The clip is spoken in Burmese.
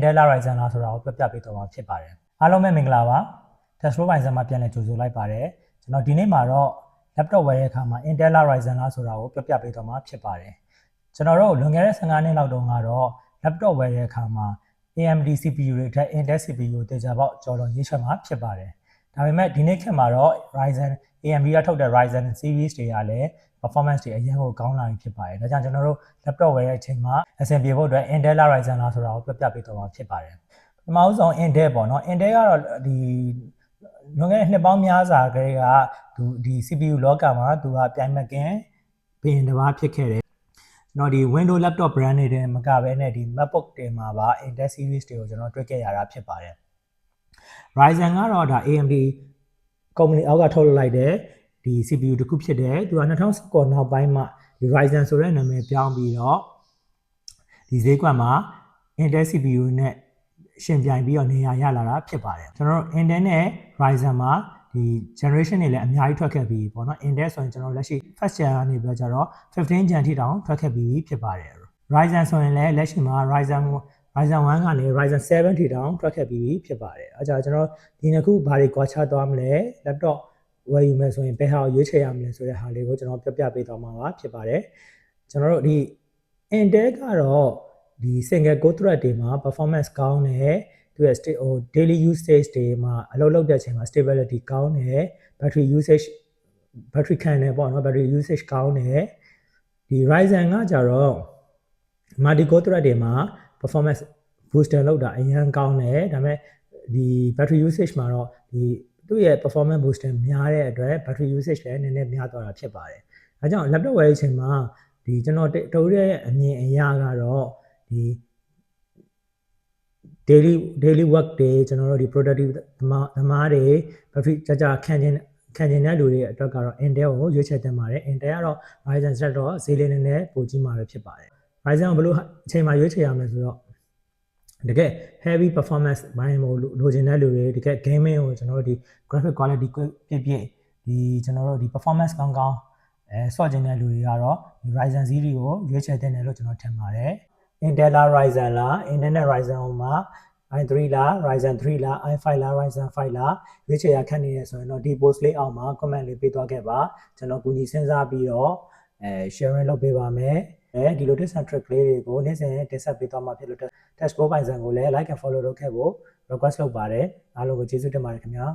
Intel Ryzen လားဆိုတာကိုပြပေးတော့မှာဖြစ်ပါတယ်အားလုံးပဲမင်္ဂလာပါ Testro Ryzen မှာပြန်လည်ကြိုဆိုလိုက်ပါတယ်ကျွန်တော်ဒီနေ့မှာတော့ laptop ဝယ်တဲ့အခါမှာ Intel Ryzen လားဆိုတာကိုပြပေးတော့မှာဖြစ်ပါတယ်ကျွန်တော်တို့လွန်ခဲ့တဲ့15နှစ်လောက်တုန်းကတော့ laptop ဝယ်တဲ့အခါမှာ AMD CPU တွေထက် Intel CPU ကိုတေချာပေါက်ကျော်လွန်ရေးချက်မှာဖြစ်ပါတယ်ဒါပေမဲ့ဒီနေ့ခေတ်မှာတော့ Ryzen AMD ကထုတ်တဲ့ Ryzen series တွေကလည်း performance တွေအရင်ကိုကောင်းလာပြီဖြစ်ပါတယ်ဒါကြောင့်ကျွန်တော်တို့ laptop ဝယ်တဲ့အချိန်မှာအဆင်ပြေဖို့အတွက် Intel Ryzen လားဆိုတာကိုပြပေးတော့မှာဖြစ်ပါတယ်ပထမဆုံး Intel ပေါ့နော် Intel ကတော့ဒီလွန်ခဲ့တဲ့နှစ်ပေါင်းများစွာကလေးကဒီ CPU လောကမှာသူကပြိုင်မကင်ဘီရင်တစ်ပါးဖြစ်ခဲ့တယ်ကျွန်တော်ဒီ Windows laptop brand တွေထဲမှာကပဲနဲ့ဒီ MacBook တွေမှာပါ Intel series တွေကိုကျွန်တော်တွေ့ခဲ့ရတာဖြစ်ပါတယ် Ryzen ကတော့ဒါ AMD company အောက်ကထုတ်လုပ်လိုက်တဲ့ဒီ CPU တစ်ခုဖြစ်တယ်သူက2019နောက်ပိုင်းမှာဒီ Ryzen ဆိုတဲ့နာမည်ပြောင်းပြီးတော့ဒီဈေးကွက်မှာ Intel CPU နဲ့ရှင်ပြိုင်ပြီးတော့နေရာရလာတာဖြစ်ပါတယ်ကျွန်တော်တို့ Intel နဲ့ Ryzen မှာဒီ generation တွေလည်းအများကြီးထွက်ခဲ့ပြီးပေါ့နော် Intel ဆိုရင်ကျွန်တော်လက်ရှိ first gen ကနေပြောကြတော့15 gen ထိတောင်ထွက်ခဲ့ပြီးဖြစ်ပါတယ် Ryzen ဆိုရင်လည်းလက်ရှိမှာ Ryzen 1ကနေ Ryzen 7 ထိတောင်ထွက်ခဲ့ပြီးဖြစ်ပါတယ်အဲကြောင့်ကျွန်တော်ဒီနှစ်ခုဘာတွေကွာခြားသွားမလဲ laptop ဝယ်ယူမယ်ဆိုရင်ဘယ်ဟာကိုရွေးချယ်ရမလဲဆိုတဲ့ဟာလေးကိုကျွန်တော်ပြပေးသွားမှာပါဖြစ်ပါတယ်ကျွန်တော်တို့ဒီ Intel ကတော့ဒီ single core thread တွေမှာ performance ကောင်းတယ်သူရဲ့ daily usage တွေမှာအလုပ်လုပ်တဲ့အချိန်မှာ stability ကောင်းတယ် battery usage battery ခံတယ်ပေါ့နော် battery usage ကောင်းတယ်ဒီ Ryzen ကကြတော့ multi core thread တွေမှာ performance booster လောက်တာအရင်ကောင်းတယ်ဒါပေမဲ့ဒီ battery usage မှာတော့ဒီသူ့ရဲ့ performance booster များတဲ့အတွက် battery usage လည်းနည်းနည်းများသွားတာဖြစ်ပါတယ်အဲကြောင့် laptop ဝယ်တဲ့အချိန်မှာဒီကျွန်တော်တို့ရဲ့အမြင်အရကတော့ဒီ daily work တွေကျွန်တော်တို့ဒီ productive သမားတွေ battery ကြာခံတဲ့လူတွေအတွက်ကတော့ Intel ကိုရွေးချယ်သင့်ပါတယ် Intel ကတော့ Ryzen ဆက်တော့ဈေးလေးနည်းနည်းပိုကြီးမှာပဲဖြစ်ပါတယ် Ryzen ကိုဘယ်လိုအချိန်မှာရွေးချယ်ရမလဲဆိုတော့တကယ် heavy performance ဘိုင်းကိုလိုချင်တဲ့လူတွေတကယ် gaming ကိုကျွန်တော်တို့ဒီ graphic quality ပြည့်ဒီကျွန်တော်တို့ဒီ performance ကောင်းဆော့ချင်တဲ့လူတွေကတော့ Ryzen series ကိုရွေးချယ်သင့်တယ်လို့ကျွန်တော်ထင်ပါတယ် Intel လား Ryzen လား Intel နဲ့ Ryzen မှာ i3 လား Ryzen 3လား i5 လား Ryzen 5လားရွေးချယ်ရခက်နေရဆိုရင်တော့ဒီ post လေးအောက်မှာ comment လေးပေးသွားခဲ့ပါကျွန်တော်ကူညီစဉ်းစားပြီးတော့sharing လုပ်ပေးပါမယ်ဒီလို tips and trick လေးတွေကိုနေ့စဉ်တင်ဆက်ပေးသွားမှာဖြစ်လို့ Testro Ryzen ကိုလည်း like and follow လုပ်ခဲ့ဖို့ request လုပ်ပါတယ်အားလုံးကိုကျေးဇူးတင်ပါတယ်ခင်ဗျာ